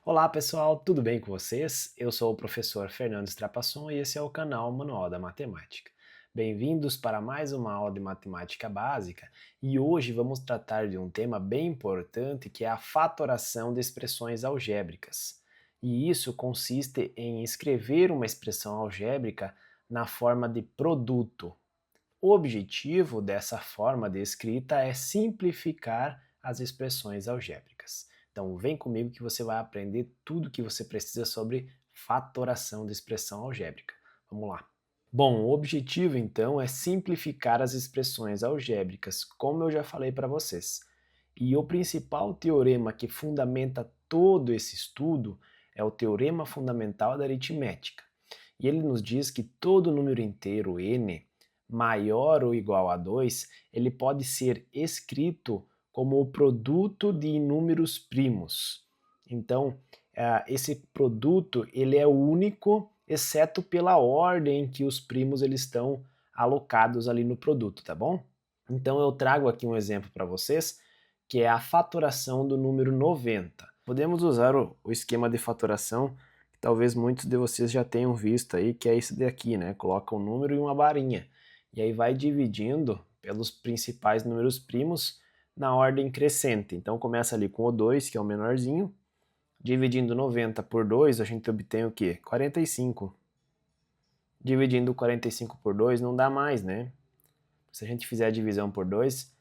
Olá pessoal, tudo bem com vocês? Eu sou o professor Fernando Strapasson e esse é o canal Manual da Matemática. Bem-vindos para mais uma aula de matemática básica e hoje vamos tratar de um tema bem importante que é a fatoração de expressões algébricas. E isso consiste em escrever uma expressão algébrica na forma de produto. O objetivo dessa forma de escrita é simplificar as expressões algébricas. Então, vem comigo que você vai aprender tudo o que você precisa sobre fatoração de expressão algébrica. Vamos lá. Bom, o objetivo então é simplificar as expressões algébricas, como eu já falei para vocês. E o principal teorema que fundamenta todo esse estudo é o teorema fundamental da aritmética. E ele nos diz que todo número inteiro n maior ou igual a 2, ele pode ser escrito como o produto de números primos. Então, esse produto ele é único, exceto pela ordem em que os primos eles estão alocados ali no produto, tá bom? Então eu trago aqui um exemplo para vocês, que é a fatoração do número 90. Podemos usar o esquema de fatoração que talvez muitos de vocês já tenham visto aí, que é esse daqui, né? Coloca um número e uma barinha. E aí vai dividindo pelos principais números primos na ordem crescente. Então começa ali com o 2, que é o menorzinho. Dividindo 90 por 2, a gente obtém o quê? 45. Dividindo 45 por 2 não dá mais, né? Se a gente fizer a divisão por 2,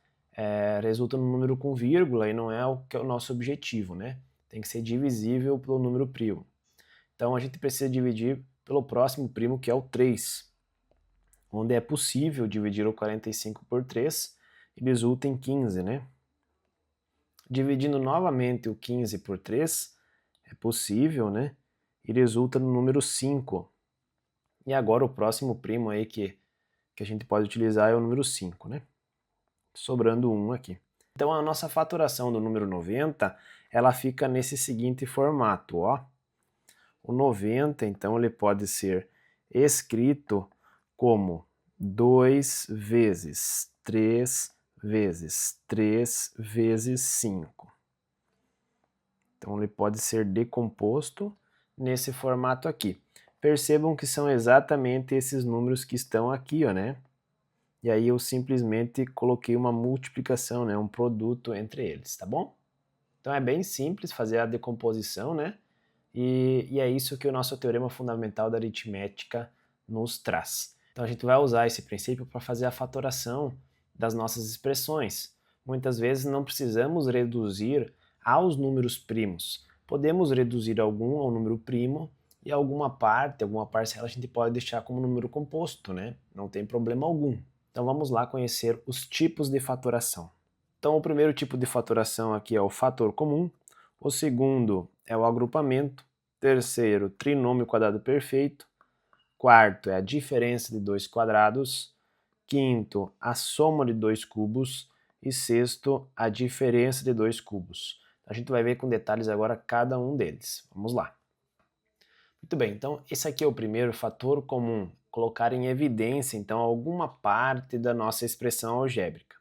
resulta num número com vírgula e não é o que é o nosso objetivo, né? Tem que ser divisível pelo número primo. Então a gente precisa dividir pelo próximo primo, que é o 3, onde é possível dividir o 45 por 3 e resulta em 15, né? Dividindo novamente o 15 por 3, é possível, né? E resulta no número 5. E agora o próximo primo aí que a gente pode utilizar é o número 5, né? Sobrando 1 aqui. Então a nossa fatoração do número 90, ela fica nesse seguinte formato, ó. O 90, então, ele pode ser escrito como 2 vezes 3 vezes 3 vezes 5. Então ele pode ser decomposto nesse formato aqui. Percebam que são exatamente esses números que estão aqui, ó, né? E aí eu simplesmente coloquei uma multiplicação, né, um produto entre eles, tá bom? Então é bem simples fazer a decomposição, né? E é isso que o nosso teorema fundamental da aritmética nos traz. Então a gente vai usar esse princípio para fazer a fatoração das nossas expressões. Muitas vezes não precisamos reduzir aos números primos. Podemos reduzir algum ao número primo e alguma parte, alguma parcela a gente pode deixar como número composto, né? Não tem problema algum. Então vamos lá conhecer os tipos de fatoração. Então o primeiro tipo de fatoração aqui é o fator comum, o segundo é o agrupamento, terceiro, trinômio quadrado perfeito, quarto é a diferença de dois quadrados, quinto, a soma de dois cubos e sexto, a diferença de dois cubos. A gente vai ver com detalhes agora cada um deles. Vamos lá. Muito bem, então esse aqui é o primeiro fator comum, colocar em evidência então alguma parte da nossa expressão algébrica.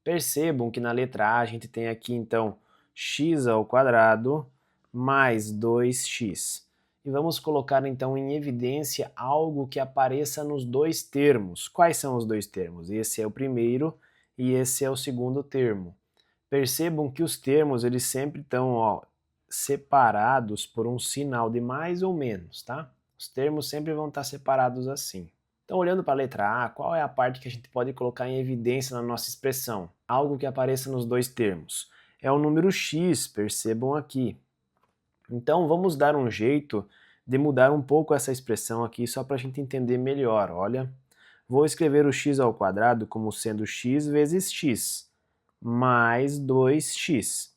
Percebam que na letra A a gente tem aqui então x ao quadrado mais 2x. E vamos colocar então em evidência algo que apareça nos dois termos. Quais são os dois termos? Esse é o primeiro e esse é o segundo termo. Percebam que os termos eles sempre estão, ó, separados por um sinal de mais ou menos, tá? Os termos sempre vão estar separados assim. Então, olhando para a letra A, qual é a parte que a gente pode colocar em evidência na nossa expressão? Algo que apareça nos dois termos. É o número x, percebam aqui. Então, vamos dar um jeito de mudar um pouco essa expressão aqui, só para a gente entender melhor. Olha, vou escrever o x ao quadrado como sendo x vezes x, mais 2x.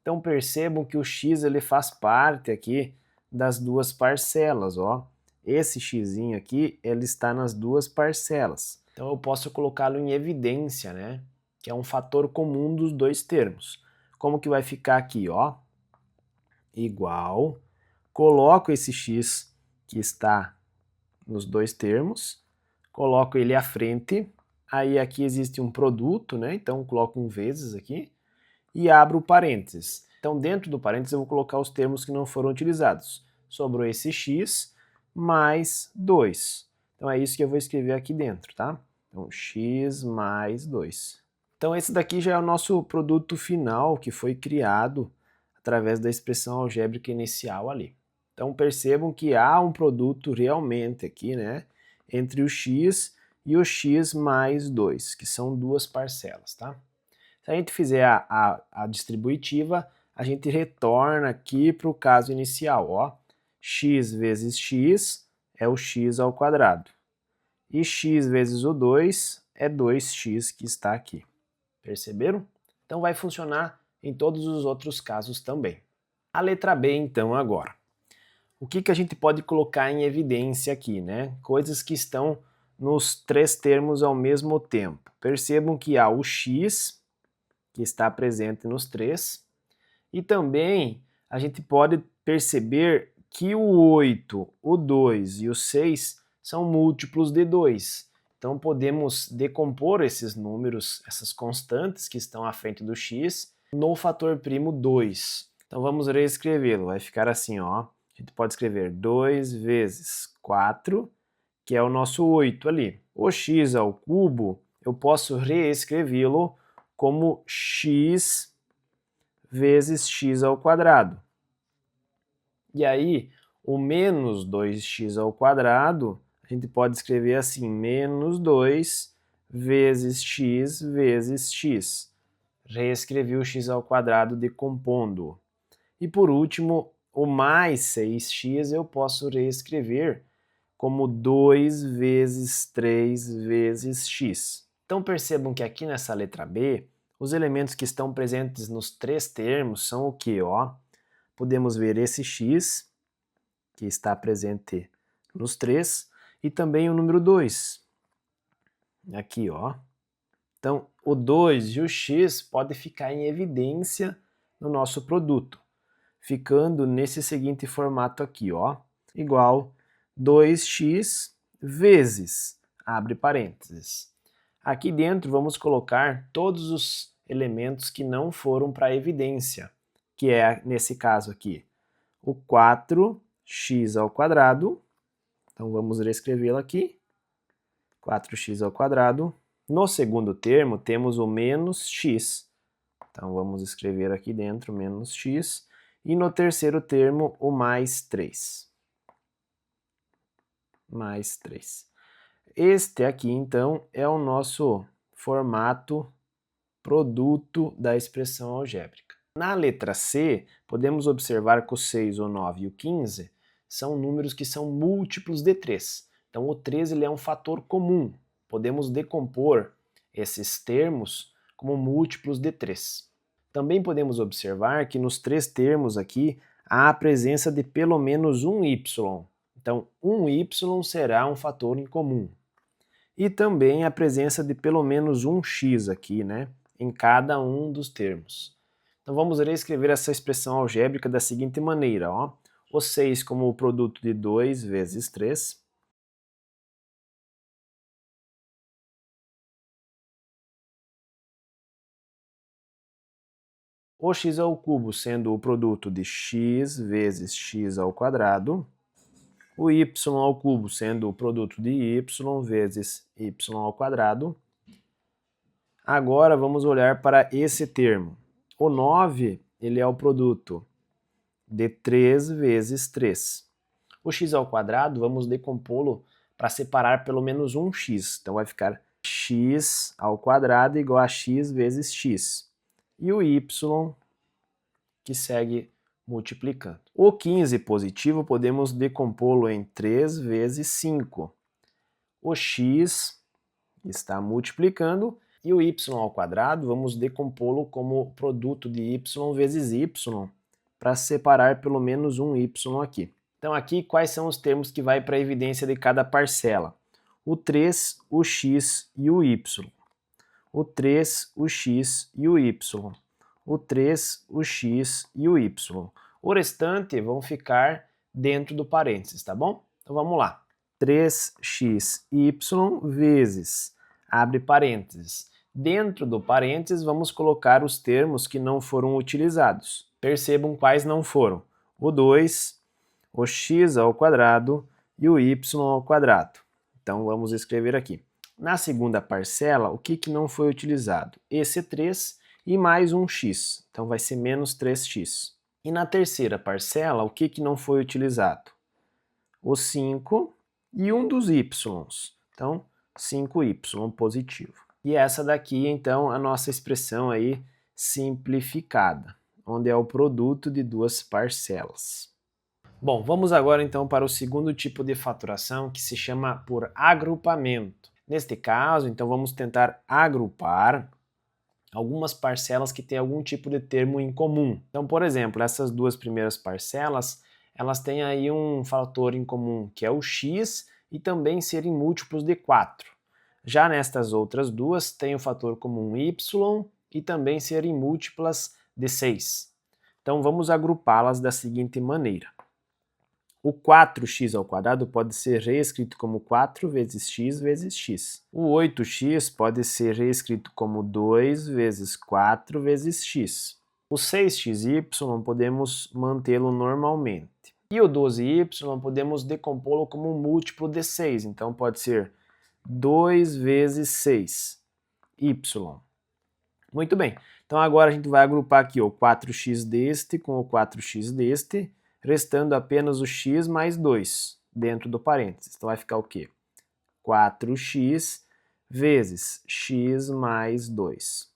Então percebam que o x ele faz parte aqui das duas parcelas, ó. Esse x aqui, ele está nas duas parcelas. Então eu posso colocá-lo em evidência, né? Que é um fator comum dos dois termos. Como que vai ficar aqui, ó? Igual, coloco esse x que está nos dois termos, coloco ele à frente, aí aqui existe um produto, né? Então coloco um vezes aqui, e abro parênteses. Então, dentro do parênteses, eu vou colocar os termos que não foram utilizados. Sobrou esse x mais 2. Então, é isso que eu vou escrever aqui dentro, tá? Então, x mais 2. Então, esse daqui já é o nosso produto final que foi criado através da expressão algébrica inicial ali. Então, percebam que há um produto realmente aqui, né, entre o x e o x mais 2, que são duas parcelas, tá? Se a gente fizer a distributiva, a gente retorna aqui para o caso inicial, ó. X vezes x é o x ao quadrado. E x vezes o 2 é 2x que está aqui. Perceberam? Então vai funcionar em todos os outros casos também. A letra B, então, agora. O que a gente pode colocar em evidência aqui, né? Coisas que estão nos três termos ao mesmo tempo. Percebam que há o x, que está presente nos três, e também a gente pode perceber que o 8, o 2 e o 6 são múltiplos de 2. Então podemos decompor esses números, essas constantes que estão à frente do x, no fator primo 2. Então vamos reescrevê-lo, vai ficar assim, ó. A gente pode escrever 2 vezes 4, que é o nosso 8 ali. O x ao cubo, eu posso reescrevê-lo como x vezes x ao quadrado. E aí, o menos 2x ao quadrado, a gente pode escrever assim, menos 2 vezes x. Reescrevi o x ao quadrado decompondo. E por último, o mais 6x eu posso reescrever como 2 vezes 3 vezes x. Então percebam que aqui nessa letra B, os elementos que estão presentes nos três termos são o que, ó? Podemos ver esse x, que está presente nos três, e também o número 2. Aqui, ó. Então, o 2 e o x podem ficar em evidência no nosso produto, ficando nesse seguinte formato aqui, ó, igual 2x vezes, abre parênteses. Aqui dentro vamos colocar todos os elementos que não foram para a evidência, que é, nesse caso aqui, o 4x ao quadrado. Então vamos reescrevê-lo aqui. 4x ao quadrado. No segundo termo temos o menos x. Então vamos escrever aqui dentro menos x. E no terceiro termo o mais 3. Mais 3. Este aqui, então, é o nosso formato produto da expressão algébrica. Na letra C, podemos observar que o 6, o 9 e o 15 são números que são múltiplos de 3. Então o 3 ele é um fator comum. Podemos decompor esses termos como múltiplos de 3. Também podemos observar que nos três termos aqui há a presença de pelo menos um y. Então, um y será um fator em comum. E também a presença de pelo menos um x aqui, né, em cada um dos termos. Então vamos reescrever essa expressão algébrica da seguinte maneira, ó. O 6 como o produto de 2 vezes 3. O x ao cubo sendo o produto de x vezes x ao quadrado. O y ao cubo sendo o produto de y vezes y ao quadrado. Agora vamos olhar para esse termo. O 9 ele é o produto de 3 vezes 3. O x ao quadrado, vamos decompô-lo para separar pelo menos um x. Então vai ficar x ao quadrado igual a x vezes x. E o y que segue multiplicando. O 15 positivo podemos decompô-lo em 3 vezes 5. O x está multiplicando e o y ao quadrado vamos decompô-lo como produto de y vezes y para separar pelo menos um y aqui. Então aqui quais são os termos que vai para a evidência de cada parcela? O 3, o x e o y. O 3, o x e o y. O 3, o x e o y. O restante vão ficar dentro do parênteses, tá bom? Então vamos lá. 3xy vezes, abre parênteses, Dentro do parênteses, vamos colocar os termos que não foram utilizados. Percebam quais não foram: o 2, o x ao quadrado e o y ao quadrado. Então, vamos escrever aqui. Na segunda parcela, o que não foi utilizado? Esse 3 e mais um x. Então, vai ser menos 3x. E na terceira parcela, o que não foi utilizado? O 5 e um dos y's. Então, 5y positivo. E essa daqui, então, a nossa expressão aí simplificada, onde é o produto de duas parcelas. Bom, vamos agora então para o segundo tipo de faturação, que se chama por agrupamento. Neste caso, então, vamos tentar agrupar algumas parcelas que têm algum tipo de termo em comum. Então, por exemplo, essas duas primeiras parcelas, elas têm aí um fator em comum, que é o x, e também serem múltiplos de 4. Já nestas outras duas, tem o fator comum y e também serem múltiplas de 6. Então, vamos agrupá-las da seguinte maneira. O 4x ao quadrado pode ser reescrito como 4 vezes x. O 8x pode ser reescrito como 2 vezes 4 vezes x. O 6xy podemos mantê-lo normalmente. E o 12y podemos decompô-lo como um múltiplo de 6, então pode ser 2 vezes 6, y. Muito bem, então agora a gente vai agrupar aqui o 4x deste com o 4x deste, restando apenas o x mais 2 dentro do parênteses. Então vai ficar o quê? 4x vezes x mais 2.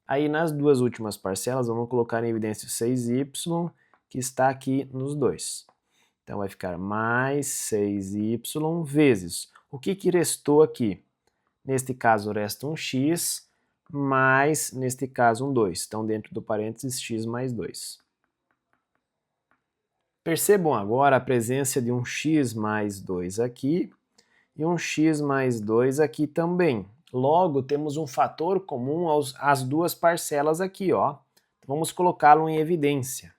Aí nas duas últimas parcelas, vamos colocar em evidência o 6y, que está aqui nos dois. Então vai ficar mais 6y vezes. O que restou aqui? Neste caso resta um x, mais, neste caso, um 2. Então dentro do parênteses, x mais 2. Percebam agora a presença de um x mais 2 aqui e um x mais 2 aqui também. Logo, temos um fator comum às duas parcelas aqui, ó. Vamos colocá-lo em evidência.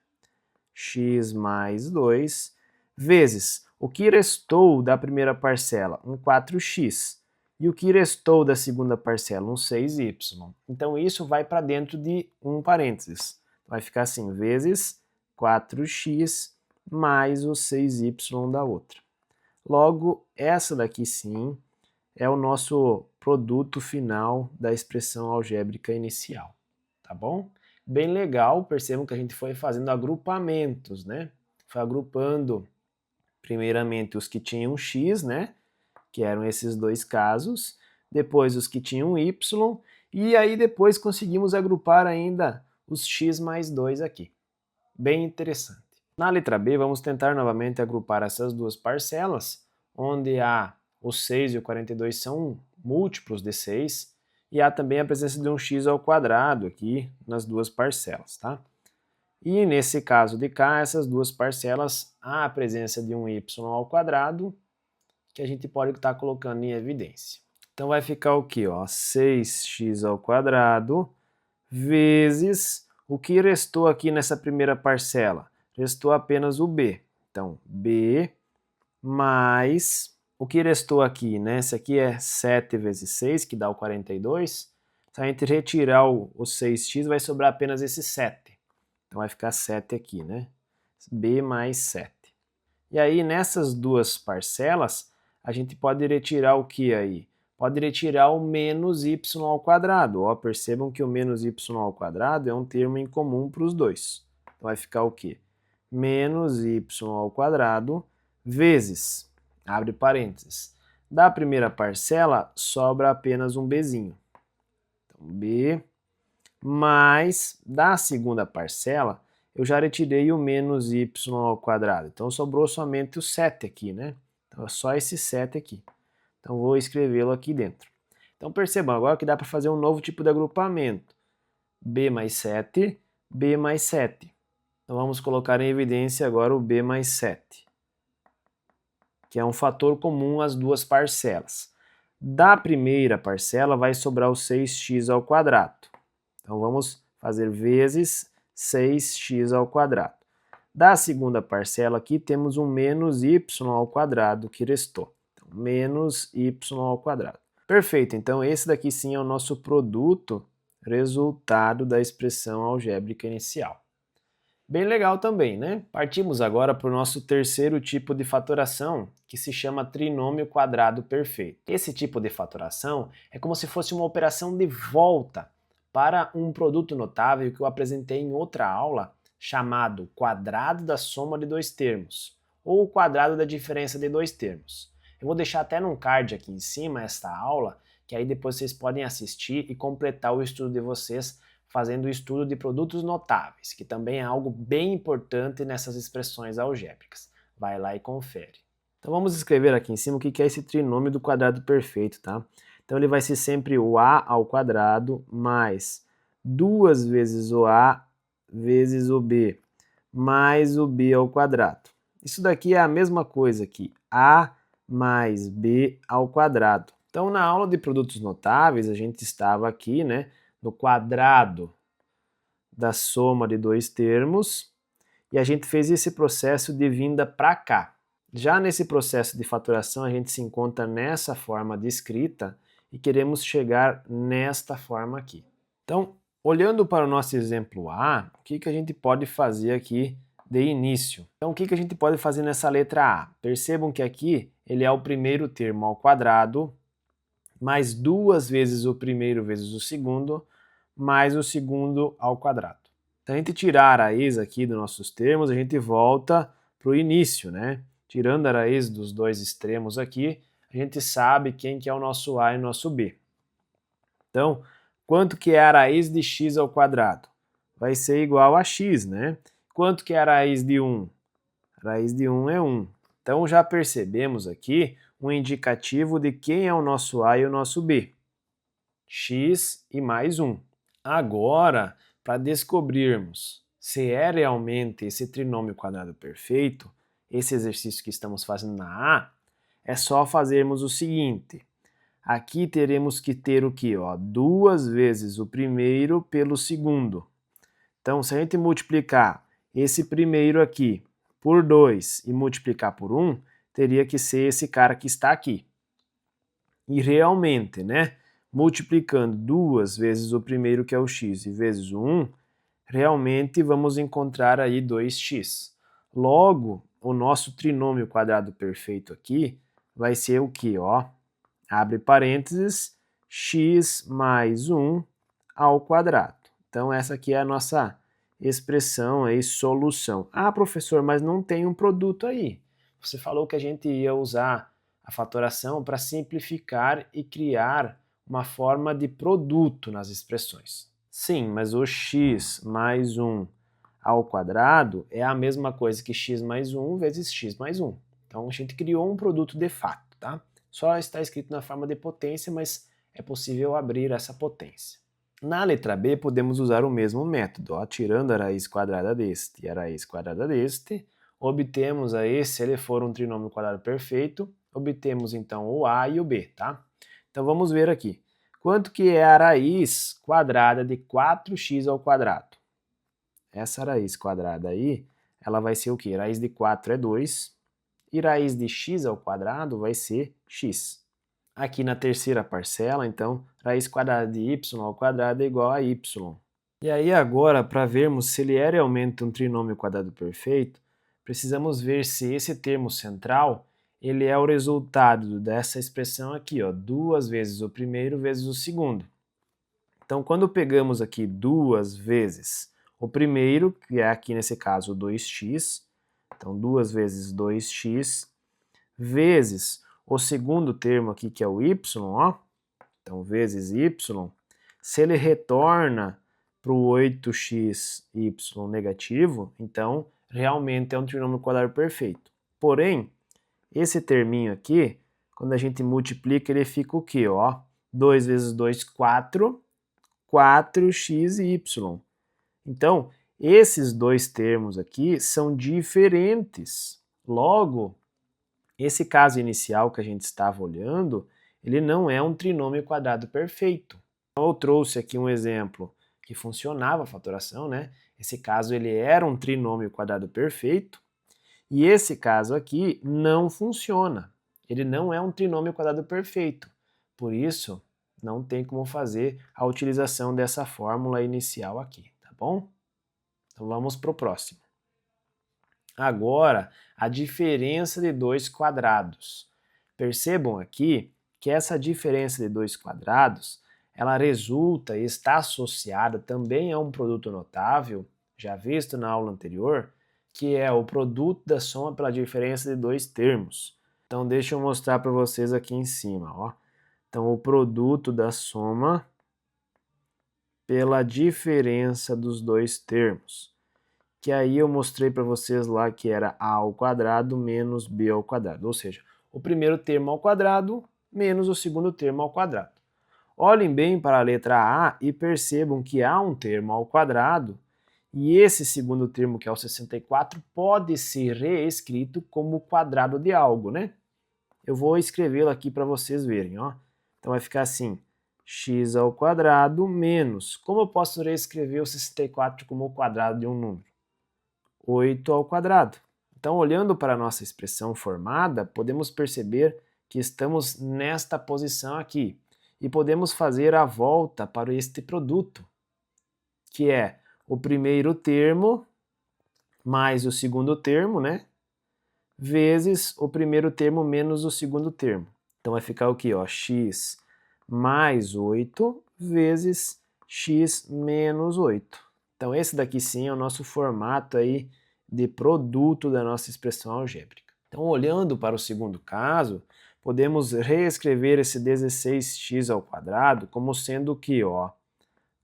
X mais 2 vezes o que restou da primeira parcela, um 4x, e o que restou da segunda parcela, um 6y. Então isso vai para dentro de um parênteses. Vai ficar assim, vezes 4x mais o 6y da outra. Logo, essa daqui sim é o nosso produto final da expressão algébrica inicial, tá bom? Bem legal, percebam que a gente foi fazendo agrupamentos, né? Foi agrupando primeiramente os que tinham x, né? Que eram esses dois casos, depois os que tinham y, e aí depois conseguimos agrupar ainda os x mais 2 aqui. Bem interessante. Na letra B, vamos tentar novamente agrupar essas duas parcelas, onde há o 6 e o 42 são múltiplos de 6, e há também a presença de um x ao quadrado aqui nas duas parcelas, tá? E nesse caso de cá, essas duas parcelas, há a presença de um y ao quadrado, que a gente pode estar colocando em evidência. Então vai ficar o quê? 6x ao quadrado vezes o que restou aqui nessa primeira parcela? Restou apenas o b. Então, b mais o que restou aqui, né? Esse aqui é 7 vezes 6, que dá o 42. Se a gente retirar o 6x, vai sobrar apenas esse 7. Então vai ficar 7 aqui, né? b mais 7. E aí, nessas duas parcelas, a gente pode retirar o que aí? Pode retirar o menos y ao quadrado. Ó, percebam que o menos y ao quadrado é um termo em comum para os dois. Então vai ficar o quê? Menos y ao quadrado vezes, abre parênteses, da primeira parcela sobra apenas um bzinho. Então, b mais da segunda parcela, eu já retirei o menos y ao quadrado. Então sobrou somente o 7 aqui, né? Então é só esse 7 aqui. Então vou escrevê-lo aqui dentro. Então percebam agora que dá para fazer um novo tipo de agrupamento. b mais 7, b mais 7. Então vamos colocar em evidência agora o b mais 7, que é um fator comum às duas parcelas. Da primeira parcela vai sobrar o 6x ao quadrado. Então vamos fazer vezes 6x ao quadrado. Da segunda parcela aqui temos um menos y ao quadrado que restou. Então, menos y ao quadrado. Perfeito, então esse daqui sim é o nosso produto resultado da expressão algébrica inicial. Bem legal também, né? Partimos agora para o nosso terceiro tipo de fatoração, que se chama trinômio quadrado perfeito. Esse tipo de fatoração é como se fosse uma operação de volta para um produto notável que eu apresentei em outra aula, chamado quadrado da soma de dois termos, ou o quadrado da diferença de dois termos. Eu vou deixar até num card aqui em cima esta aula, que aí depois vocês podem assistir e completar o estudo de vocês fazendo o estudo de produtos notáveis, que também é algo bem importante nessas expressões algébricas. Vai lá e confere. Então vamos escrever aqui em cima o que é esse trinômio do quadrado perfeito, tá? Então ele vai ser sempre o a ao quadrado mais 2 vezes o a vezes o b mais o b ao quadrado. Isso daqui é a mesma coisa que a mais b ao quadrado. Então na aula de produtos notáveis a gente estava aqui, né, no quadrado da soma de dois termos, e a gente fez esse processo de vinda para cá. Já nesse processo de faturação, a gente se encontra nessa forma de escrita e queremos chegar nesta forma aqui. Então, olhando para o nosso exemplo A, o que a gente pode fazer aqui de início? Então, o que a gente pode fazer nessa letra A? Percebam que aqui ele é o primeiro termo ao quadrado, mais 2 vezes o primeiro vezes o segundo, mais o segundo ao quadrado. Então, a gente tirar a raiz aqui dos nossos termos, a gente volta para o início, né? Tirando a raiz dos dois extremos aqui, a gente sabe quem que é o nosso A e o nosso B. Então, quanto que é a raiz de x ao quadrado? Vai ser igual a x, né? Quanto que é a raiz de 1? A raiz de 1 é 1. Então, já percebemos aqui um indicativo de quem é o nosso A e o nosso B. X e mais 1. Agora, para descobrirmos se é realmente esse trinômio quadrado perfeito, esse exercício que estamos fazendo na A, é só fazermos o seguinte. Aqui teremos que ter o quê? 2 vezes o primeiro pelo segundo. Então, se a gente multiplicar esse primeiro aqui por 2 e multiplicar por 1, teria que ser esse cara que está aqui. E realmente, né? Multiplicando 2 vezes o primeiro, que é o x, e vezes o 1, realmente vamos encontrar aí 2x. Logo, o nosso trinômio quadrado perfeito aqui vai ser o quê? Abre parênteses, x mais 1 ao quadrado. Então, essa aqui é a nossa expressão aí, solução. Ah, professor, mas não tem um produto aí. Você falou que a gente ia usar a fatoração para simplificar e criar uma forma de produto nas expressões. Sim, mas o x mais 1 ao quadrado é a mesma coisa que x mais 1 vezes x mais 1. Então a gente criou um produto de fato, tá? Só está escrito na forma de potência, mas é possível abrir essa potência. Na letra B podemos usar o mesmo método, tirando a raiz quadrada deste e a raiz quadrada deste, obtemos aí, se ele for um trinômio quadrado perfeito, obtemos então o A e o B, tá? Então vamos ver aqui. Quanto que é a raiz quadrada de 4x ao quadrado? Essa raiz quadrada aí, ela vai ser o quê? Raiz de 4 é 2, e raiz de x ao quadrado vai ser x. Aqui na terceira parcela, então, raiz quadrada de y ao quadrado é igual a y. E aí agora, para vermos se ele é realmente um trinômio quadrado perfeito, precisamos ver se esse termo central ele é o resultado dessa expressão aqui, 2 vezes o primeiro vezes o segundo. Então, quando pegamos aqui 2 vezes o primeiro, que é aqui nesse caso 2x, então 2 vezes 2x, vezes o segundo termo aqui, que é o y, então vezes y, se ele retorna para o 8xy negativo, então realmente é um trinômio quadrado perfeito. Porém, esse terminho aqui, quando a gente multiplica, ele fica o quê? 2 vezes 2, 4, 4x e y. Então, esses dois termos aqui são diferentes. Logo, esse caso inicial que a gente estava olhando, ele não é um trinômio quadrado perfeito. Então, eu trouxe aqui um exemplo que funcionava a fatoração, né? Esse caso ele era um trinômio quadrado perfeito, e esse caso aqui não funciona. Ele não é um trinômio quadrado perfeito, Por isso, não tem como fazer a utilização dessa fórmula inicial aqui, tá bom? Então vamos para o próximo. Agora, a diferença de dois quadrados. Percebam aqui que essa diferença de dois quadrados, ela resulta e está associada também a um produto notável, já visto na aula anterior, que é o produto da soma pela diferença de dois termos. Então deixa eu mostrar para vocês aqui em cima, ó. Então o produto da soma pela diferença dos dois termos, que aí eu mostrei para vocês lá que era a ao quadrado menos b ao quadrado, ou seja, o primeiro termo ao quadrado menos o segundo termo ao quadrado. Olhem bem para a letra A e percebam que há um termo ao quadrado e esse segundo termo, que é o 64, pode ser reescrito como o quadrado de algo, né? Eu vou escrevê-lo aqui para vocês verem, ó. Então vai ficar assim, x ao quadrado menos, como eu posso reescrever o 64 como o quadrado de um número? 8 ao quadrado. Então, olhando para a nossa expressão formada, podemos perceber que estamos nesta posição aqui. E podemos fazer a volta para este produto, que é o primeiro termo mais o segundo termo, né? Vezes o primeiro termo menos o segundo termo. Então vai ficar o quê? Ó, x mais 8 vezes x menos 8. Então esse daqui sim é o nosso formato aí de produto da nossa expressão algébrica. Então olhando para o segundo caso, podemos reescrever esse 16x ao quadrado como sendo o quê? Ó,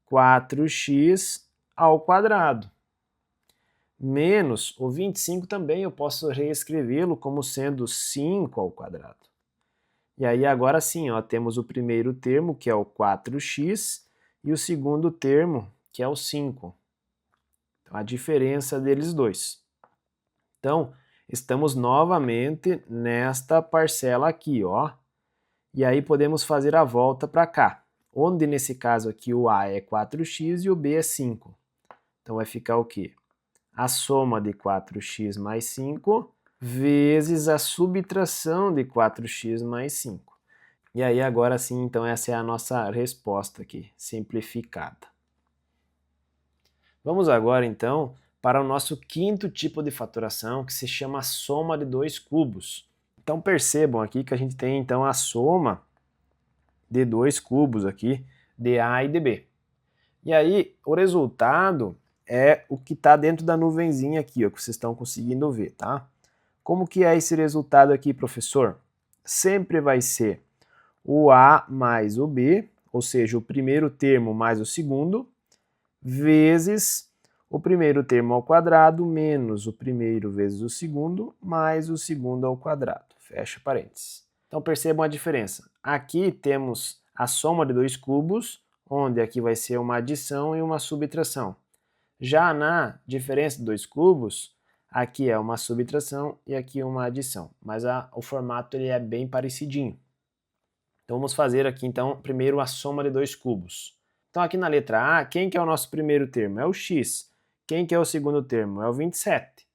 4x ao quadrado. Menos o 25 também eu posso reescrevê-lo como sendo 5 ao quadrado. E aí agora sim, ó, temos o primeiro termo, que é o 4x, e o segundo termo, que é o 5. Então, a diferença deles dois. Então, estamos novamente nesta parcela aqui, ó. E aí podemos fazer a volta para cá, onde nesse caso aqui o A é 4x e o B é 5. Então vai ficar o quê? A soma de 4x mais 5 vezes a subtração de 4x mais 5. E aí agora sim, então essa é a nossa resposta aqui, simplificada. Vamos agora então para o nosso quinto tipo de fatoração, que se chama soma de dois cubos. Então percebam aqui que a gente tem então a soma de dois cubos aqui, de A e de B. E aí o resultado é o que está dentro da nuvenzinha aqui, ó, que vocês estão conseguindo ver, tá? Como que é esse resultado aqui, professor? Sempre vai ser o A mais o B, ou seja, o primeiro termo mais o segundo, vezes o primeiro termo ao quadrado menos o primeiro vezes o segundo, mais o segundo ao quadrado. Fecha parênteses. Então percebam a diferença. Aqui temos a soma de dois cubos, onde aqui vai ser uma adição e uma subtração. Já na diferença de dois cubos, aqui é uma subtração e aqui uma adição, mas o formato ele é bem parecidinho. Então vamos fazer aqui então primeiro a soma de dois cubos. Então aqui na letra A, quem que é o nosso primeiro termo? É o x. Quem que é o segundo termo? É o 27.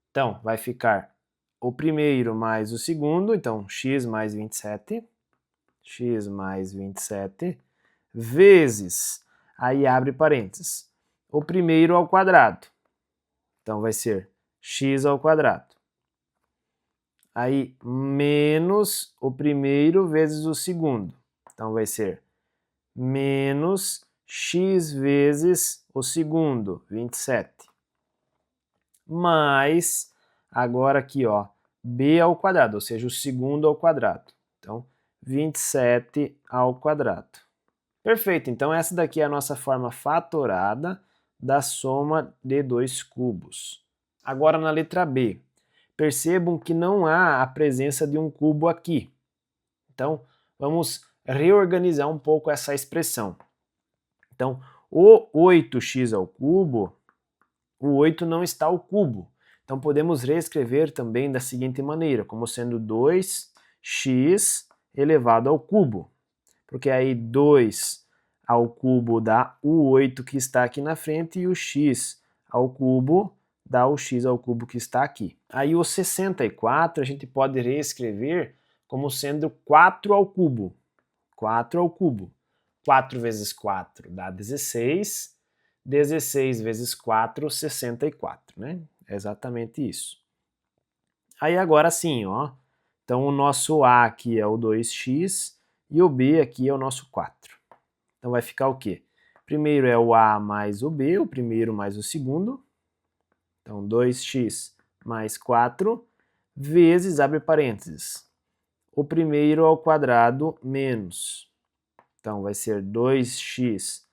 Então vai ficar o primeiro mais o segundo, então x mais 27, vezes, aí abre parênteses, o primeiro ao quadrado. Então vai ser x ao quadrado. Aí menos o primeiro vezes o segundo. Então vai ser menos x vezes o segundo, 27. Mais, agora aqui, ó, b ao quadrado, ou seja, o segundo ao quadrado. Então, 27 ao quadrado. Perfeito, então essa daqui é a nossa forma fatorada da soma de dois cubos. Agora na letra B, percebam que não há a presença de um cubo aqui. Então, vamos reorganizar um pouco essa expressão. Então, o 8x ao cubo, o 8 não está ao cubo. Então, podemos reescrever também da seguinte maneira, como sendo 2x elevado ao cubo. Porque aí 2 ao cubo dá o 8 que está aqui na frente e o x ao cubo dá o x ao cubo que está aqui. Aí o 64 a gente pode reescrever como sendo 4 ao cubo. 4 ao cubo. 4 vezes 4 dá 16. 16 vezes 4, 64, né? É exatamente isso. Aí agora sim, ó. Então o nosso A aqui é o 2x e o B aqui é o nosso 4. Então vai ficar o quê? Primeiro é o A mais o B, o primeiro mais o segundo. Então 2x mais 4 vezes, abre parênteses, o primeiro ao quadrado menos. Então vai ser 2x,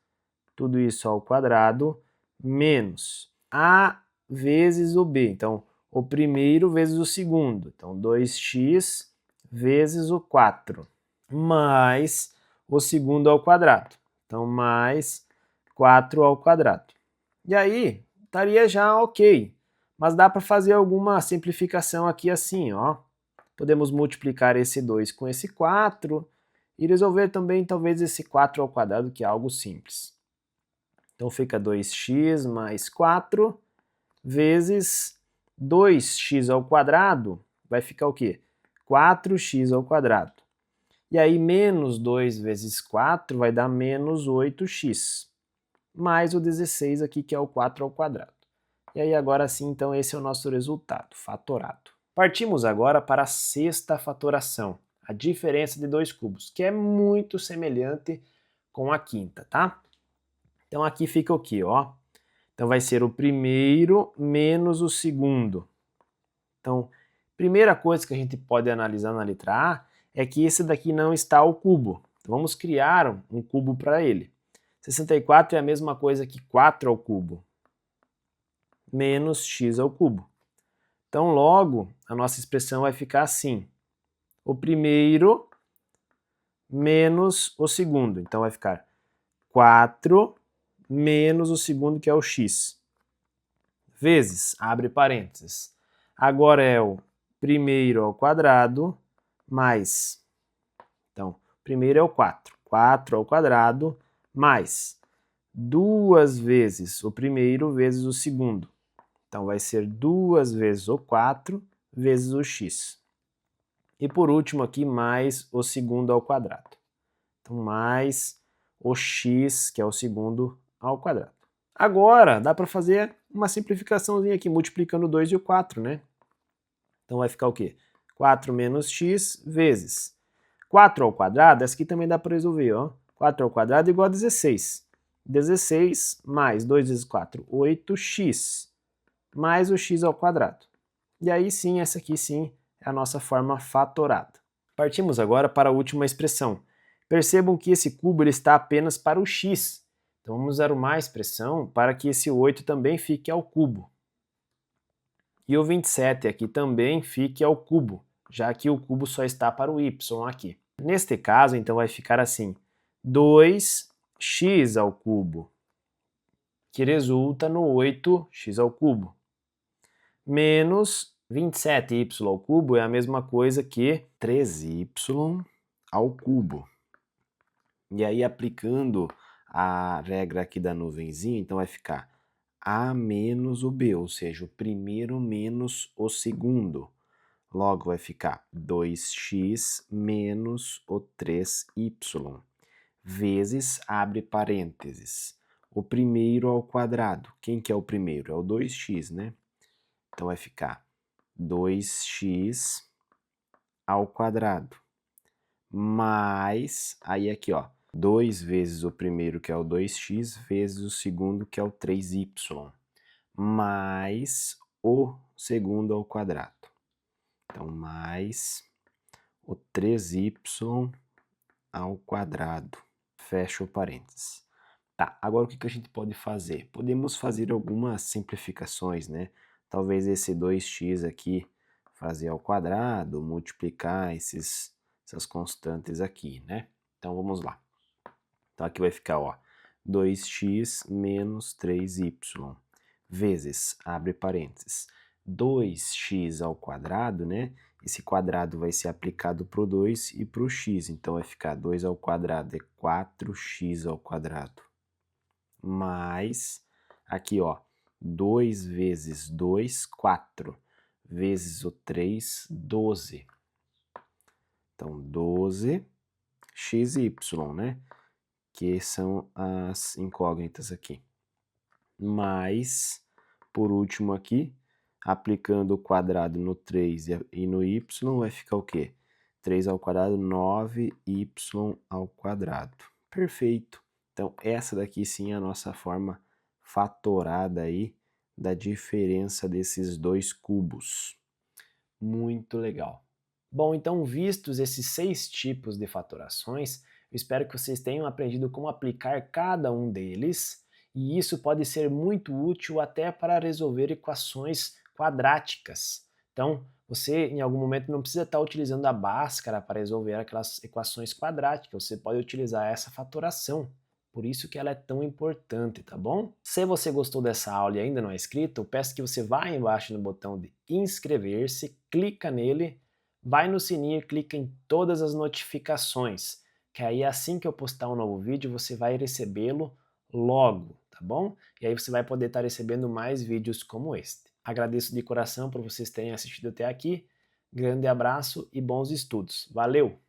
tudo isso ao quadrado, menos A vezes o B. Então, o primeiro vezes o segundo. Então, 2x vezes o 4, mais o segundo ao quadrado. Então, mais 4 ao quadrado. E aí, estaria já ok. Mas dá para fazer alguma simplificação aqui assim, ó. Podemos multiplicar esse 2 com esse 4 e resolver também talvez esse 4 ao quadrado, que é algo simples. Então fica 2x mais 4 vezes 2x ao quadrado, vai ficar o quê? 4x ao quadrado. E aí menos 2 vezes 4 vai dar menos 8x, mais o 16 aqui, que é o 4 ao quadrado. E aí agora sim, então esse é o nosso resultado, fatorado. Partimos agora para a sexta fatoração, a diferença de dois cubos, que é muito semelhante com a quinta, tá? Então aqui fica o quê, ó? Então vai ser o primeiro menos o segundo. Então, primeira coisa que a gente pode analisar na letra A é que esse daqui não está ao cubo. Então vamos criar um cubo para ele. 64 é a mesma coisa que 4 ao cubo, menos x ao cubo. Então logo, a nossa expressão vai ficar assim. O primeiro menos o segundo. Então vai ficar 4 menos o segundo, que é o x, vezes, abre parênteses. Agora é o primeiro ao quadrado mais, então, primeiro é o 4. 4 ao quadrado mais 2 vezes o primeiro vezes o segundo. Então vai ser 2 vezes o 4 vezes o x. E por último aqui, mais o segundo ao quadrado. Então mais o x, que é o segundo ao quadrado. Agora, dá para fazer uma simplificaçãozinha aqui, multiplicando o 2 e o 4, né? Então vai ficar o quê? 4 menos x vezes 4 ao quadrado, essa aqui também dá para resolver, ó. 4 ao quadrado é igual a 16. 16 mais 2 vezes 4, 8x, mais o x ao quadrado. E aí sim, essa aqui sim é a nossa forma fatorada. Partimos agora para a última expressão. Percebam que esse cubo ele está apenas para o x. Então vamos arrumar a expressão para que esse 8 também fique ao cubo. E o 27 aqui também fique ao cubo, já que o cubo só está para o y aqui. Neste caso, então, vai ficar assim, 2x ao cubo, que resulta no 8x ao cubo, menos 27y ao cubo é a mesma coisa que 3y ao cubo. E aí, aplicando a regra aqui da nuvenzinha, então vai ficar A menos o B, ou seja, o primeiro menos o segundo. Logo vai ficar 2x menos o 3y, vezes, abre parênteses, o primeiro ao quadrado. Quem que é o primeiro? É o 2x, né? Então vai ficar 2x ao quadrado, mais, aí aqui ó, 2 vezes o primeiro, que é o 2x, vezes o segundo, que é o 3y, mais o segundo ao quadrado. Então, mais o 3y ao quadrado, fecha o parênteses. Tá, agora o que a gente pode fazer? Podemos fazer algumas simplificações, né? Talvez esse 2x aqui fazer ao quadrado, multiplicar essas constantes aqui, né? Então, vamos lá. Então, aqui vai ficar, ó, 2x menos 3y, vezes, abre parênteses, 2x ao quadrado, né? Esse quadrado vai ser aplicado para o 2 e para o x, então vai ficar 2 ao quadrado é 4x ao quadrado, mais, aqui ó, 2 vezes 2, 4, vezes o 3, 12. Então, 12 x e y, né? Que são as incógnitas aqui. Mais, por último aqui, aplicando o quadrado no 3 e no y, vai ficar o quê? 3 ao quadrado, 9y ao quadrado. Perfeito. Então, essa daqui sim é a nossa forma fatorada aí da diferença desses dois cubos. Muito legal. Bom, então vistos esses 6 tipos de fatorações, eu espero que vocês tenham aprendido como aplicar cada um deles, e isso pode ser muito útil até para resolver equações quadráticas. Então, você em algum momento não precisa estar utilizando a Bhaskara para resolver aquelas equações quadráticas, você pode utilizar essa fatoração. Por isso que ela é tão importante, tá bom? Se você gostou dessa aula e ainda não é inscrito, eu peço que você vá embaixo no botão de inscrever-se, clica nele, vai no sininho e clica em todas as notificações, que aí assim que eu postar um novo vídeo, você vai recebê-lo logo, tá bom? E aí você vai poder estar recebendo mais vídeos como este. Agradeço de coração por vocês terem assistido até aqui, grande abraço e bons estudos. Valeu!